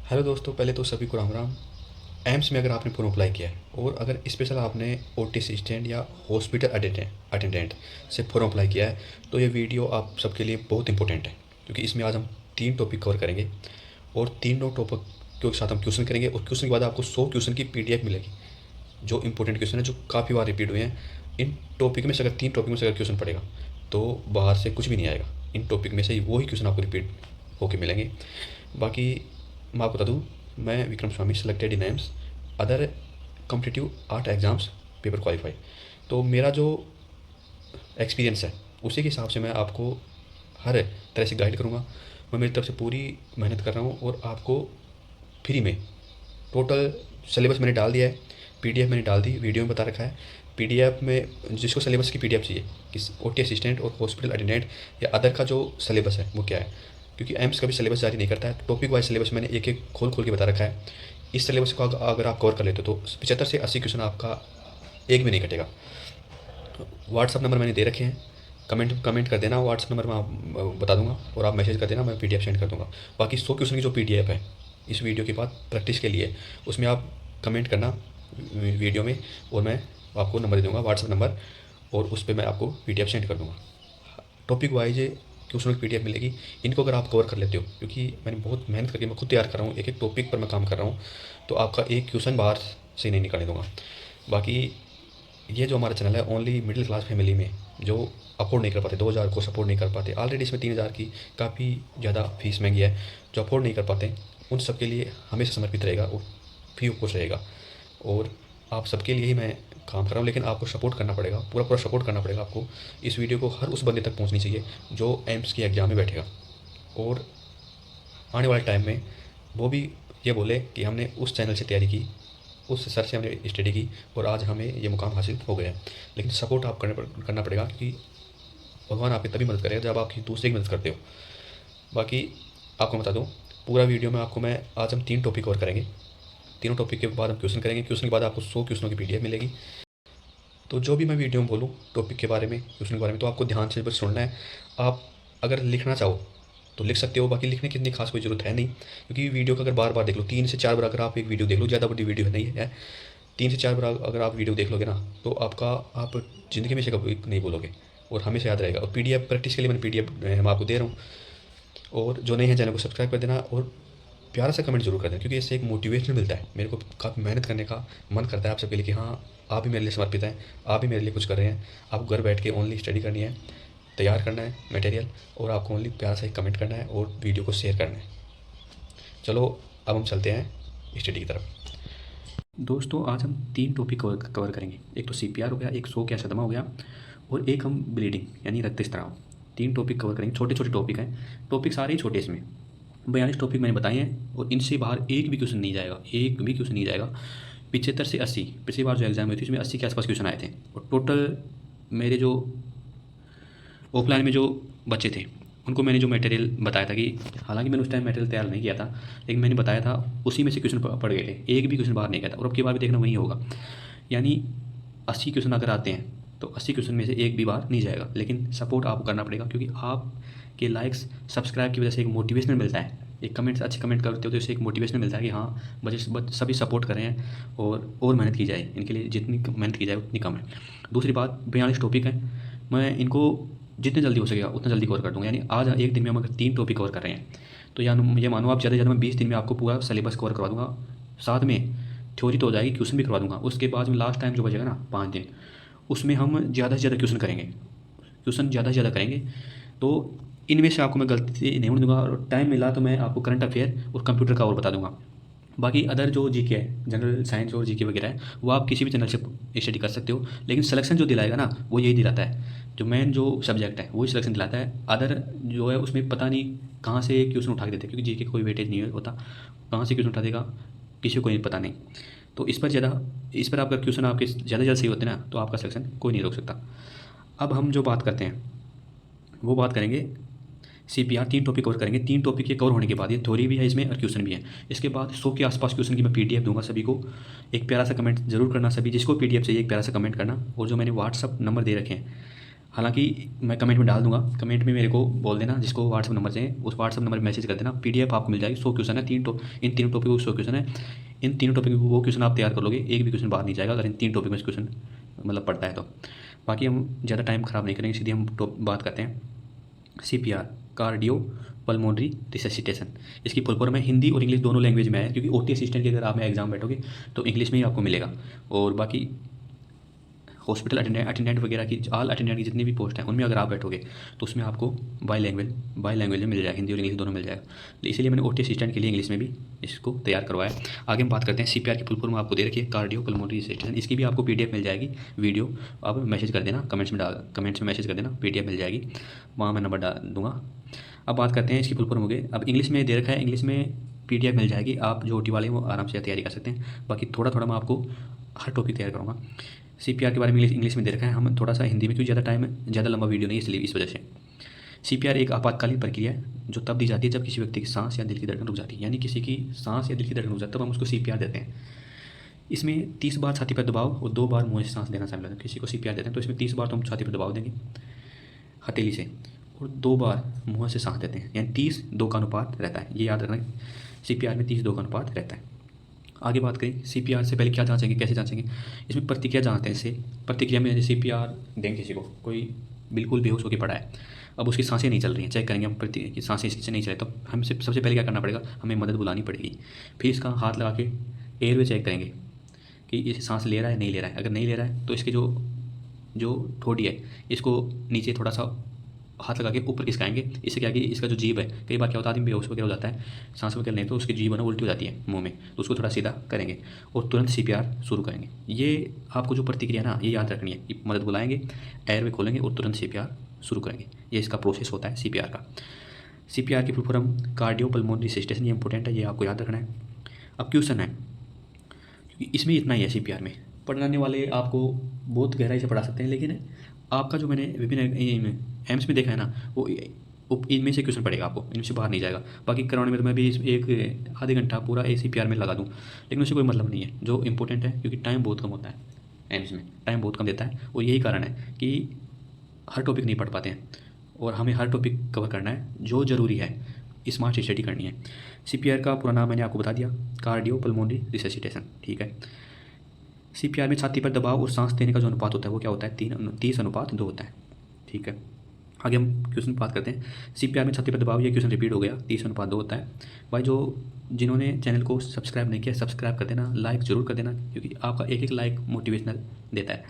Hello दोस्तों, पहले तो सभी को राम राम। एम्स में अगर आपने फॉर्म अप्लाई किया है और अगर स्पेशल आपने ओटी असिस्टेंट या हॉस्पिटल अटेंडेंट से फॉर्म अप्लाई किया है तो ये वीडियो आप सबके लिए बहुत इंपॉर्टेंट है, क्योंकि इसमें आज हम 3 टॉपिक कवर करेंगे और तीनों टॉपिक के साथ हम क्वेश्चन करेंगे और क्वेश्चन के बाद आपको 100 क्वेश्चन की पीडीएफ मिलेगी जो इंपॉर्टेंट क्वेश्चन है, जो काफ़ी बार रिपीट हुए हैं। इन टॉपिक में से अगर 3 टॉपिक में से अगर क्वेश्चन पड़ेगा तो बाहर से कुछ भी नहीं आएगा। इन टॉपिक में से वही क्वेश्चन आपको रिपीट होके मिलेंगे। बाकी मैं आपको बता दूँ, मैं Vikram Swami, selected in AIIMS other competitive 8 exams paper qualify. तो मेरा जो एक्सपीरियंस है उसी के हिसाब से मैं आपको हर तरह से गाइड करूँगा। मैं मेरी तरफ से पूरी मेहनत कर रहा हूँ और आपको फ्री में टोटल सिलेबस मैंने डाल दिया है, पीडीएफ मैंने डाल दी, वीडियो में बता रखा है। पीडीएफ में जिसको सिलेबस की पीडीएफ चाहिए, किस ओटी असिस्टेंट और हॉस्पिटल अटेंडेंट या अदर का जो सिलेबस है वो क्या है, क्योंकि एम्स कभी सिलेबस जारी नहीं करता है। टॉपिक वाइज सिलेबस मैंने एक एक खोल खोल के बता रखा है। इस सिलेबस को अगर आप कवर कर लेते हो तो 75 से 80 क्वेश्चन आपका एक भी नहीं कटेगा। व्हाट्सअप नंबर मैंने दे रखे हैं, कमेंट कमेंट कर देना, व्हाट्सअप नंबर मैं बता दूंगा और आप मैसेज कर देना, मैं पीडीएफ सेंड कर दूंगा। बाकी 100 क्वेश्चन की जो पीडीएफ है इस वीडियो के बाद प्रैक्टिस के लिए, उसमें आप कमेंट करना वीडियो में और मैं आपको नंबर दे दूँगा, व्हाट्सअप नंबर, और उस पर मैं आपको पीडीएफ सेंड कर दूँगा। टॉपिक वाइज क्वेश्चनों की पीडीएफ मिलेगी। इनको अगर आप कवर कर लेते हो, क्योंकि मैंने बहुत मेहनत करके मैं खुद तैयार कर रहा हूँ, एक एक टॉपिक पर मैं काम कर रहा हूँ, तो आपका एक क्वेश्चन बाहर से नहीं निकालने दूँगा। बाकी ये जो हमारा चैनल है ओनली मिडिल क्लास फैमिली में जो अफोर्ड नहीं कर पाते, 2000 को सपोर्ट नहीं कर पाते, ऑलरेडी इसमें 3000 की काफ़ी ज़्यादा फीस महंगी है, जो अफोर्ड नहीं कर पाते उन सब के लिए हमेशा समर्पित रहेगा और फ्री ऑफ कॉस्ट रहेगा। और आप सबके लिए ही मैं काम कर रहा हूँ, लेकिन आपको सपोर्ट करना पड़ेगा, पूरा पूरा सपोर्ट करना पड़ेगा आपको। इस वीडियो को हर उस बंदे तक पहुँचनी चाहिए जो एम्स की एग्ज़ाम में बैठेगा और आने वाले टाइम में वो भी ये बोले कि हमने उस चैनल से तैयारी की, उस सर से हमने स्टडी की और आज हमें ये मुकाम हासिल हो गया है। लेकिन सपोर्ट आप करना पड़ेगा, क्योंकि भगवान आपकी तभी मदद करेगा जब आप किसी दूसरे की मदद करते हो। बाकी आपको बता दूँ, पूरा वीडियो में आपको मैं आज हम 3 टॉपिक कवर करेंगे। तीनों टॉपिक के बाद हम क्वेश्चन करेंगे, क्वेश्चन के बाद आपको 100 क्वेश्चनों की पीडीएफ मिलेगी। तो जो भी मैं वीडियो में बोलूँ टॉपिक के बारे में, क्वेश्चन के बारे में, तो आपको ध्यान से बस सुनना है। आप अगर लिखना चाहो तो लिख सकते हो, बाकी लिखने की इतनी खास कोई ज़रूरत है नहीं, क्योंकि वीडियो को अगर बार बार देख लो, 3 से 4 बार अगर आप एक वीडियो देख लो, ज़्यादा बड़ी वीडियो नहीं है, 3 से 4 बार अगर आप वीडियो देख लोगे ना तो आप ज़िंदगी में से कभी नहीं बोलोगे और हमेशा याद रहेगा। और पीडीएफ प्रैक्टिस के लिए मैंने पीडीएफ मैं आपको दे रहा हूँ। और जो नहीं है चैनल को सब्सक्राइब कर देना और प्यारा सा कमेंट जरूर कर देना, क्योंकि इससे एक मोटिवेशन मिलता है। मेरे को काफ़ी मेहनत करने का मन करता है आप सबके लिए कि हाँ, आप भी मेरे लिए समर्पित हैं, आप भी मेरे लिए कुछ कर रहे हैं। आपको घर बैठ के ओनली स्टडी करनी है, तैयार करना है मटेरियल, और आपको ओनली प्यारा सा एक कमेंट करना है और वीडियो को शेयर करना है। चलो अब हम चलते हैं स्टडी की तरफ। दोस्तों, आज हम 3 टॉपिक कवर करेंगे। एक तो सीपीआर हो गया, एक शोक या सदमा हो गया, और एक हम ब्लीडिंग यानी रक्त स्त्राव। 3 टॉपिक कवर करेंगे, छोटे छोटे टॉपिक हैं, टॉपिक सारे ही छोटे इसमें। 42 टॉपिक मैंने बताए हैं और इनसे बाहर एक भी क्वेश्चन नहीं जाएगा, एक भी क्वेश्चन नहीं जाएगा। 75 से 80, पिछली बार जो एग्ज़ाम हुई थी उसमें 80 के आसपास क्वेश्चन आए थे। और टोटल मेरे जो ऑफलाइन में जो बच्चे थे उनको मैंने जो मटेरियल बताया था, कि हालांकि मैंने उस टाइम मटेरियल तैयार नहीं किया था, लेकिन मैंने बताया था उसी में से क्वेश्चन पड़ गए थे, एक भी क्वेश्चन बाहर नहीं गया था। और अब की बार भी देखना वही होगा, यानी 80 क्वेश्चन अगर आते हैं तो 80 क्वेश्चन में से एक भी बाहर नहीं जाएगा। लेकिन सपोर्ट आपको करना पड़ेगा, क्योंकि आपके लाइक्स सब्सक्राइब की वजह से एक मोटिवेशन मिलता है। एक कमेंट्स अच्छे कमेंट करते हो तो इससे एक मोटिवेशन मिलता है कि हाँ, बच्चे सभी सपोर्ट कर रहे हैं और मेहनत की जाए, इनके लिए जितनी मेहनत की जाए उतनी कम है। दूसरी बात, 42 टॉपिक है, मैं इनको जितने जल्दी हो सकेगा उतना जल्दी कवर कर दूँगा। यानी आज एक दिन में हम अगर 3 टॉपिक कवर कर रहे हैं तो ये मानो आप ज़्यादा से ज़्यादा मैं 20 दिन में आपको पूरा सिलेबस कवर करवा दूँगा। साथ में थ्योरी तो हो जाएगी, क्वेश्चन भी करवा दूँगा। उसके बाद में लास्ट टाइम जो बचेगा ना 5 दिन, उसमें हम ज़्यादा से ज़्यादा क्वेश्चन करेंगे, क्वेश्चन ज़्यादा से ज़्यादा करेंगे। तो इनमें से आपको मैं गलती नहीं होने दूँगा, और टाइम मिला तो मैं आपको करंट अफेयर और कंप्यूटर का और बता दूँगा। बाकी अदर जो जीके है, जनरल साइंस और जीके वगैरह है, वो आप किसी भी चैनल से स्टडी कर सकते हो, लेकिन सिलेक्शन जो दिलाएगा ना वो यही दिलाता है, जो मेन जो सब्जेक्ट है वही सिलेक्शन दिलाता है। अदर जो है उसमें पता नहीं कहाँ से क्वेश्चन उठा के देते हैं, क्योंकि जीके कोई वेटेज नहीं होता, कहाँ से क्वेश्चन उठा देगा किसी को कोई पता नहीं। तो इस पर आपका क्वेश्चन आपके ज़्यादा ज़्यादा सही होते हैं ना तो आपका सिलेक्शन कोई नहीं रोक सकता। अब हम जो बात करते हैं वो बात करेंगे सीपीआर। 3 टॉपिक कवर करेंगे। 3 टॉपिक के कवर होने के बाद, ये थ्योरी भी है इसमें और क्वेश्चन भी है, इसके बाद 100 के आसपास क्वेश्चन की मैं पीडीएफ दूंगा सभी को। एक प्यारा सा कमेंट जरूर करना, सभी जिसको पीडीएफ चाहिए एक प्यारा सा कमेंट करना। और जो मैंने व्हाट्सअप नंबर दे रखे हैं हालांकि मैं कमेंट में डाल दूंगा, कमेंट में मेरे को बोल देना, जिसको व्हाट्सअप नंबर से उस व्हाट्सअप नंबर पर मैसेज कर देना, पीडीएफ आपको मिल जाएगी। 100 क्वेश्चन है, इन तीनों टॉपिक को 100 क्वेश्चन है। इन तीनों टॉपिक वो क्वेश्चन आप तैयार कर लोगे, एक भी क्वेश्चन बाहर नहीं जाएगा अगर इन 3 टॉपिक में क्वेश्चन मतलब पढ़ता है तो। बाकी हम ज़्यादा टाइम ख़राब नहीं करेंगे, सीधे हम बात करते हैं CPR, कार्डियो पल्मोनरी रिससिटेशन। इसकी फुल फॉर्म है, हिंदी और इंग्लिश दोनों लैंग्वेज में है, क्योंकि OT असिस्टेंट की अगर आप में एग्जाम बैठोगे तो इंग्लिश में ही आपको मिलेगा। और बाकी हॉस्पिटल अटेंडेंट वगैरह की, ऑल अटेंडेंट की जितनी भी पोस्ट हैं उनमें अगर आप बैठोगे तो उसमें आपको बाई लैंग्वेज में मिल जाएगा, हिंदी और इंग्लिश दोनों मिल जाएगा। तो इसीलिए मैंने OT असिस्टेंट के लिए इंग्लिश में भी इसको तैयार करवाया। आगे हम बात करते हैं CPR की फुल फॉर्म आपको दे रखी है, कार्डियो पल्मोनरी रिससिटेशन। इसकी भी आपको PDF मिल जाएगी, वीडियो आप मैसेज कर देना, कमेंट्स में मैसेज कर देना, PDF मिल जाएगी, वहाँ मैं नंबर डाल दूँगा। अब बात करते हैं इसकी फुल फॉर्म हो गई। अब इंग्लिश में दे रखा है, इंग्लिश में PDF मिल जाएगी, आप जो OT वाले हैं वो आराम से तैयारी कर सकते हैं। बाकी थोड़ा थोड़ा मैं आपको हर टॉपिक तैयार करूँगा। CPR के बारे में इंग्लिश में दे रखा है, हम थोड़ा सा हिंदी में, क्योंकि ज़्यादा टाइम है, ज़्यादा लंबा वीडियो नहीं, इसलिए इस वजह से। CPR एक आपातकालीन प्रक्रिया है जो तब दी जाती है जब किसी व्यक्ति की सांस या दिल की धड़कन रुक जाती है, यानी किसी की सांस या दिल की धड़कन रुक जाती है तब हम उसको CPR देते हैं। इसमें 30 बार छाती पर दबाव और 2 बार मुँह से सांस लेना शामिल है। किसी को CPR देते हैं तो इसमें 30 बार तो हम छाती पर दबाव देंगे हथेली से, और 2 बार मुँह से सांस देते हैं, यानी 30-2 का अनुपात रहता है। ये याद रखना है, CPR में 30-2 का अनुपात रहता है। आगे बात करें CPR से पहले क्या जांचेंगे, कैसे जांचेंगे। इसमें प्रतिक्रिया जांचते हैं। इससे प्रतिक्रिया में जैसे CPR देंगे किसी को, कोई बिल्कुल बेहोश होकर पड़ा है, अब उसकी सांसें नहीं चल रही हैं, चेक करेंगे हम कि सांसें इससे नहीं चले, तो हम सबसे पहले क्या करना पड़ेगा, हमें मदद बुलानी पड़ेगी। फिर इसका हाथ लगा के एयरवे चेक करेंगे कि ये सांस ले रहा है नहीं ले रहा है। अगर नहीं ले रहा है तो इसके जो ठोड़ी है इसको नीचे थोड़ा सा हाथ लगा के ऊपर खिसकाएंगे। इससे क्या कि इसका जो जीभ है, कई बार क्या होता है आदमी बेहोश वगैरह हो जाता है, सांस वगैरह नहीं तो उसकी जीभ है ना उल्टी हो जाती है मुंह में, तो उसको थोड़ा सीधा करेंगे और तुरंत CPR शुरू करेंगे। ये आपको जो प्रतिक्रिया ना ये याद रखनी है कि मदद बुलाएंगे, एयरवे खोलेंगे और तुरंत CPR शुरू करेंगे। ये इसका प्रोसेस होता है CPR का। CPR की full form cardio pulmonary resuscitation, ये इंपॉर्टेंट है, ये आपको याद रखना है। अब क्वेश्चन है, क्योंकि इसमें इतना ही है CPR में, पढ़ाने वाले आपको बहुत गहराई से पढ़ा सकते हैं, लेकिन आपका जो मैंने विभिन्न एम्स में देखा है ना, वो इनमें से क्वेश्चन पड़ेगा आपको, इनमें से बाहर नहीं जाएगा। बाकी कराने में तो मैं भी एक आधे घंटा पूरा CPR में लगा दूँ, लेकिन उससे कोई मतलब नहीं है। जो इंपॉर्टेंट है, क्योंकि टाइम बहुत कम होता है, एम्स में टाइम बहुत कम देता है, और यही कारण है कि हर टॉपिक नहीं पढ़ पाते हैं, और हमें हर टॉपिक कवर करना है जो ज़रूरी है, स्मार्ट स्टडी करनी है। CPR का पूरा नाम मैंने आपको बता दिया, कार्डियो पल्मोनरी रिससिटेशन, ठीक है। CPR में छाती पर दबाव और सांस देने का जो अनुपात होता है वो क्या होता है, 30:2 होता है, ठीक है। आगे हम क्वेश्चन बात करते हैं। CPR में छाती पर दबाव, ये क्वेश्चन रिपीट हो गया, 30:2 होता है। भाई जो जिन्होंने चैनल को सब्सक्राइब नहीं किया, सब्सक्राइब कर देना, लाइक जरूर कर देना, क्योंकि आपका एक लाइक मोटिवेशनल देता है।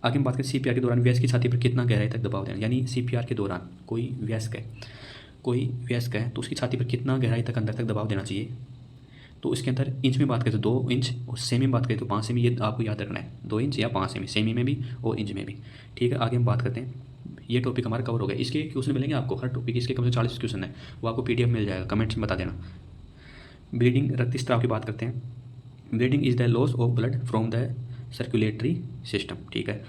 आगे हम बात करें CPR के दौरान वयस्क की छाती पर कितना गहराई तक दबाव देना, यानी CPR के दौरान कोई वयस्क है तो उसकी छाती पर कितना गहराई तक अंदर तक दबाव देना चाहिए। तो इसके अंदर इंच में बात करें तो 2 इंच, और सेमी में बात करें तो 5 सेमी, ये आपको याद रखना है, 2 इंच या 5 सेमी में भी और इंच में भी, ठीक है। आगे हम बात करते हैं, ये टॉपिक हमारा कवर हो गया। इसके क्वेश्चन मिलेंगे आपको, हर टॉपिक इसके कम से 40 क्वेश्चन है, वो आपको PDF मिल जाएगा, कमेंट्स में बता देना। ब्लीडिंग, रक्तस्राव की बात करते हैं। Bleeding is the loss of blood from the circulatory system, ठीक है।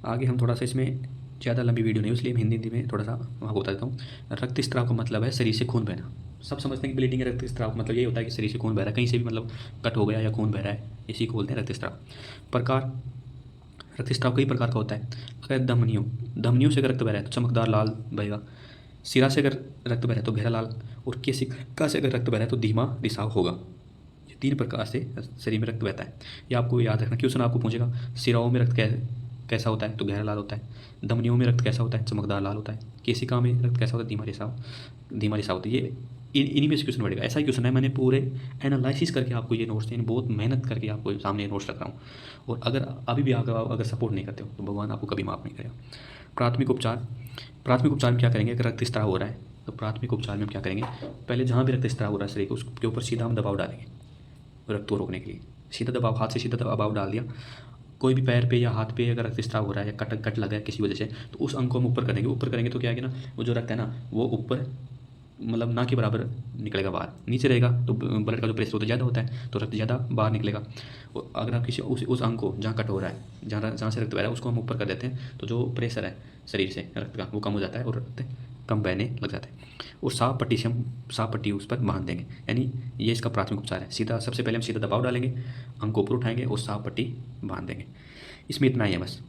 आगे हम थोड़ा सा, इसमें ज़्यादा लंबी वीडियो नहीं, इसलिए मैं हिंदी में थोड़ा सा वहाँ बता देता हूँ। रक्तस्राव का मतलब है शरीर से खून बहना। सब समझते हैं कि ब्लीडिंग है, रक्तस्राव का मतलब ये होता है कि शरीर से खून बह रहा है, कहीं से भी मतलब कट हो गया या खून बह रहा है, इसी को बोलते हैं रक्तस्राव। प्रकार, रक्तस्राव कई प्रकार का होता है। अगर धमनियों से अगर रक्त बह रहा है तो चमकदार लाल बहेगा, सिरा से अगर रक्त बह रहा है तो गहरा लाल, और केशिका से अगर रक्त बह रहा है तो धीमा रिसाव होगा। ये 3 प्रकार से शरीर में रक्त बहता है, ये आपको याद रखना। क्वेश्चन आपको पूछेगा सिराओं में रक्त कैसा होता है तो गहरा लाल होता है, धमनियों में रक्त कैसा होता है चमकदार लाल होता है, केशिका में रक्त कैसा होता है धीमा रिसाव होता है। ये इन्हीं में से क्वेश्चन पड़ेगा। ऐसा ही क्वेश्चन है, मैंने पूरे एनालिसिस करके आपको ये नोट्स देने, बहुत मेहनत करके आपको सामने ये नोट्स रख रहा हूँ, और अगर अभी भी अगर सपोर्ट नहीं करते हो तो भगवान आपको कभी माफ़ नहीं करेगा। प्राथमिक उपचार में क्या करेंगे, अगर रक्तस्राव हो रहा है तो प्राथमिक उपचार में हम क्या करेंगे, पहले जहाँ भी रक्तस्राव हो रहा है शरीर को उसके ऊपर सीधा हम दबाव डालेंगे, रक्त को रोकने के लिए सीधा दबाव, हाथ से सीधा दबाव डाल दिया। कोई भी पैर पे या हाथ पे अगर रक्तस्राव हो रहा है या कट लगा है किसी वजह से, तो उस अंग को हम ऊपर करेंगे तो क्या है ना, वो जो रक्त है ना वो ऊपर मतलब ना के बराबर निकलेगा बाहर, नीचे रहेगा तो ब्लड का जो प्रेशर होता है ज़्यादा होता है तो रक्त ज़्यादा बाहर निकलेगा। और अगर आप किसी उस अंग को जहाँ कट हो रहा है, जहाँ से रक्त बह रहा है उसको हम ऊपर कर देते हैं तो जो प्रेशर है शरीर से रक्त का वो कम हो जाता है और रक्त कम बहने लग जाता है, और साफ पट्टी उस पर बांध देंगे। यानी ये इसका प्राथमिक उपचार है। सबसे पहले हम सीधा दबाव डालेंगे, अंग को ऊपर उठाएंगे और साफ पट्टी बांध देंगे। इसमें इतना ही है बस।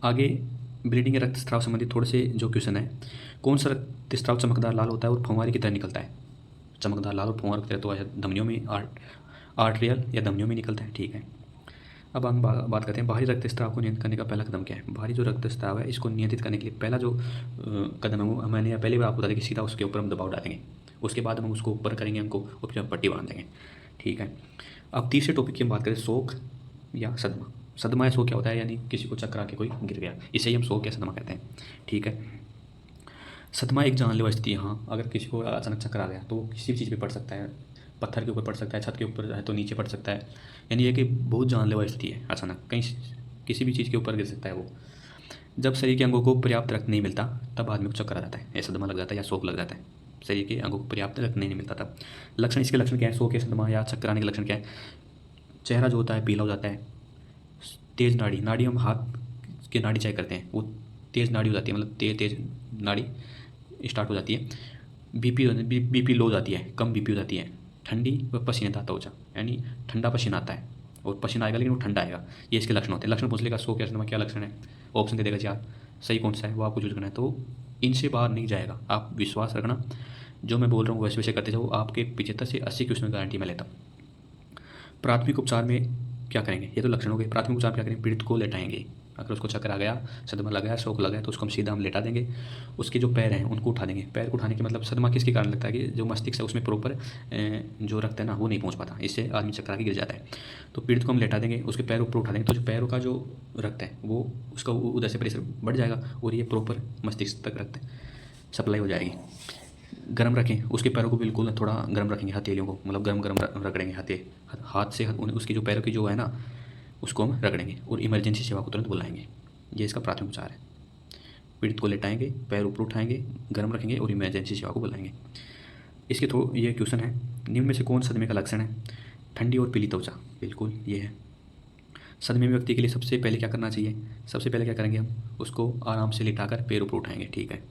आगे ब्लीडिंग या रक्तस्राव संबंधी थोड़े से जो क्वेश्चन है, कौन सा रक्तस्राव चमकदार लाल होता है और फुहारे की तरह निकलता है? चमकदार लाल और फुहार की तरह तो धमनियों में आर्टरियल या धमनियों में निकलता है, ठीक है। अब हम बात करते हैं बाहरी रक्तस्राव को नियंत्रित करने का पहला कदम क्या है। बाहरी जो रक्तस्राव है इसको नियंत्रित करने के लिए पहला जो कदम है वो मैंने पहले भी आपको बता दें कि सीधा उसके ऊपर हम दबाव डालेंगे, उसके बाद हम उसको ऊपर करेंगे, हमको ऊपर पट्टी बांध देंगे, ठीक है। अब तीसरे टॉपिक की हम बात करें, शोक या सदमा। सदमा या शोक क्या होता है, यानी किसी को चक्कर आके कोई गिर गया, इसे ही हम शोक या सदमा कहते हैं, ठीक है। सदमा एक जानलेवा स्थिति है। हाँ, अगर किसी को अचानक चक्कर आ गया तो किसी भी चीज़ पे पड़ सकता है, पत्थर के ऊपर पड़ सकता है, छत के ऊपर है तो नीचे पड़ सकता है, यानी ये कि बहुत जानलेवा स्थिति है। अचानक कहीं किसी भी चीज़ के ऊपर गिर सकता है वो। जब शरीर के अंगों को पर्याप्त रक्त नहीं मिलता तब आदमी को चक्कर आ जाता है, या सदमा लग जाता है या शोक लग जाता है। शरीर के अंगों को पर्याप्त रक्त नहीं मिलता तब। लक्षण, इसके लक्षण क्या है, शोक या सदमा या चक्कर आने के लक्षण क्या है? चेहरा जो होता है पीला हो जाता है, तेज़ नाड़ी हम हाथ की नाड़ी चेक करते हैं, वो तेज़ नाड़ी हो जाती है, मतलब तेज़ नाड़ी स्टार्ट हो जाती है। बीपी लो हो जाती है, कम बीपी हो जाती है। ठंडी व पसीनेदार त्वचा, यानी ठंडा पसीना आता है और पसीना आएगा लेकिन वो ठंडा आएगा, ये इसके लक्षण होते हैं। लक्षण पूछ लेगा शोक या सदमा क्या लक्षण है, ऑप्शन दे देगा यार, सही कौन सा है वो आपको चूज करना है। तो इनसे बाहर नहीं जाएगा, आप विश्वास रखना, जो मैं बोल रहा हूँ वैसे वैसे करते जाओ, आपके 75 से 80 क्वेश्चन में गारंटी मैं लेता हूँ। प्राथमिक उपचार में क्या करेंगे, ये तो लक्षण हो गए। प्राथमिक उपचार क्या करेंगे, पीड़ित को लेटाएंगे। अगर उसको चक्कर आ गया, सदमा लगा है, शोक लगा है तो उसको हम सीधा लेटा देंगे। उसके जो पैर हैं उनको उठा देंगे। पैर को उठाने के मतलब सदमा किसके कारण लगता है कि जो मस्तिष्क है उसमें प्रॉपर जो रक्त है ना वो नहीं पहुंच पाता, इससे आदमी चक्कर आके गिर जाता है। तो पीड़ित को हम लेटा देंगे, उसके पैर ऊपर उठा देंगे, तो जो पैरों का जो रक्त है वो उसका उधर से प्रेशर बढ़ जाएगा और ये प्रॉपर मस्तिष्क तक रक्त सप्लाई हो जाएगी। गर्म रखें, उसके पैरों को बिल्कुल थोड़ा गर्म रखेंगे, हथेलियों को मतलब गर्म रगड़ेंगे, हाथ से उसकी जो पैरों की जो है ना उसको हम रगड़ेंगे और इमरजेंसी सेवा को तुरंत बुलाएंगे। ये इसका प्राथमिक उपचार है। पीड़ित को लेटाएंगे, पैर ऊपर उठाएंगे, गर्म रखेंगे और इमरजेंसी सेवा को बुलाएंगे। इसके थ्रू ये क्वेश्चन है, निम्न में से कौन सदमे का लक्षण है? ठंडी और पीली त्वचा, बिल्कुल ये है। सदमे में व्यक्ति के लिए सबसे पहले क्या करना चाहिए? सबसे पहले क्या करेंगे, हम उसको आराम से लिटाकर पैर ऊपर उठाएंगे, ठीक है।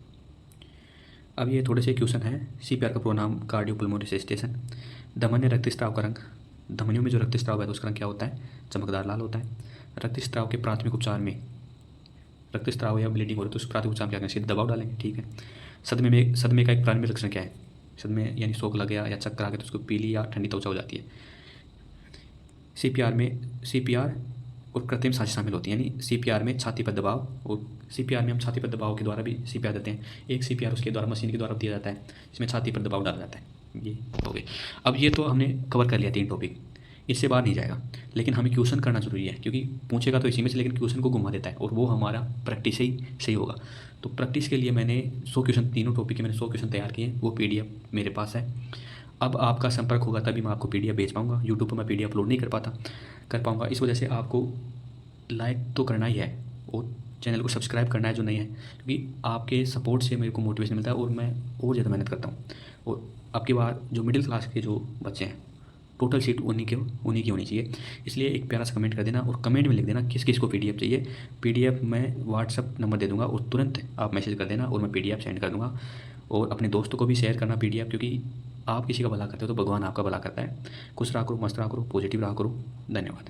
अब ये थोड़े से क्वेश्चन हैं। CPR का प्रोनाम कार्डियोपल्मोनरी रेसिस्टेशन। धमन्य रक्तस्राव का रंग, धमनियों में जो रक्तस्राव है तो उसका रंग क्या होता है? चमकदार लाल होता है। रक्तस्राव के प्राथमिक उपचार में, रक्तस्राव या ब्लीडिंग हो रही है तो उस प्राथमिक उपचार में क्या करेंगे, सीधे दबाव डालेंगे, ठीक है। सदमे का एक प्राथमिक लक्षण क्या है? सदमे यानी शोक लग गया या चक्कर आ गया तो उसको पीली या ठंडी त्वचा हो जाती है। CPR और कृत्रिम सांसें शामिल होती हैं, यानी CPR में छाती पर दबाव, और CPR में हम छाती पर दबाव के द्वारा भी CPR देते हैं। एक CPR उसके द्वारा मशीन के द्वारा दिया जाता है जिसमें छाती पर दबाव डाला जाता है। ये हो गए। अब ये तो हमने कवर कर लिया 3 टॉपिक, इससे बाहर नहीं जाएगा, लेकिन हमें क्वेश्चन करना जरूरी है क्योंकि पूछेगा तो इसी में से, लेकिन क्वेश्चन को घुमा देता है और वो हमारा प्रैक्टिस से ही सही होगा। तो प्रैक्टिस के लिए मैंने 100 क्वेश्चन, तीनों टॉपिक के मैंने 100 क्वेश्चन तैयार किए, वो PDF मेरे पास है। अब आपका संपर्क होगा तभी मैं आपको PDF भेज पाऊँगा। यूट्यूब पर मैं PDF अपलोड नहीं कर पाऊँगा, इस वजह से आपको लाइक तो करना ही है और चैनल को सब्सक्राइब करना है जो नहीं है, क्योंकि आपके सपोर्ट से मेरे को मोटिवेशन मिलता है और मैं और ज़्यादा मेहनत करता हूँ। और आपकी बार जो मिडिल क्लास के जो बच्चे हैं, टोटल सीट उन्हीं की होनी चाहिए। इसलिए एक प्यारा सा कमेंट कर देना और कमेंट में लिख देना किस किस को PDF चाहिए। PDF मैं व्हाट्सअप नंबर दे दूँगा और तुरंत आप मैसेज कर देना और मैं PDF सेंड कर दूँगा। और अपने दोस्तों को भी शेयर करना PDF, क्योंकि आप किसी का भला करते हो तो भगवान आपका भला करता है। खुश रहा करो, मस्त रहा करो, पॉजिटिव रहा करो। धन्यवाद।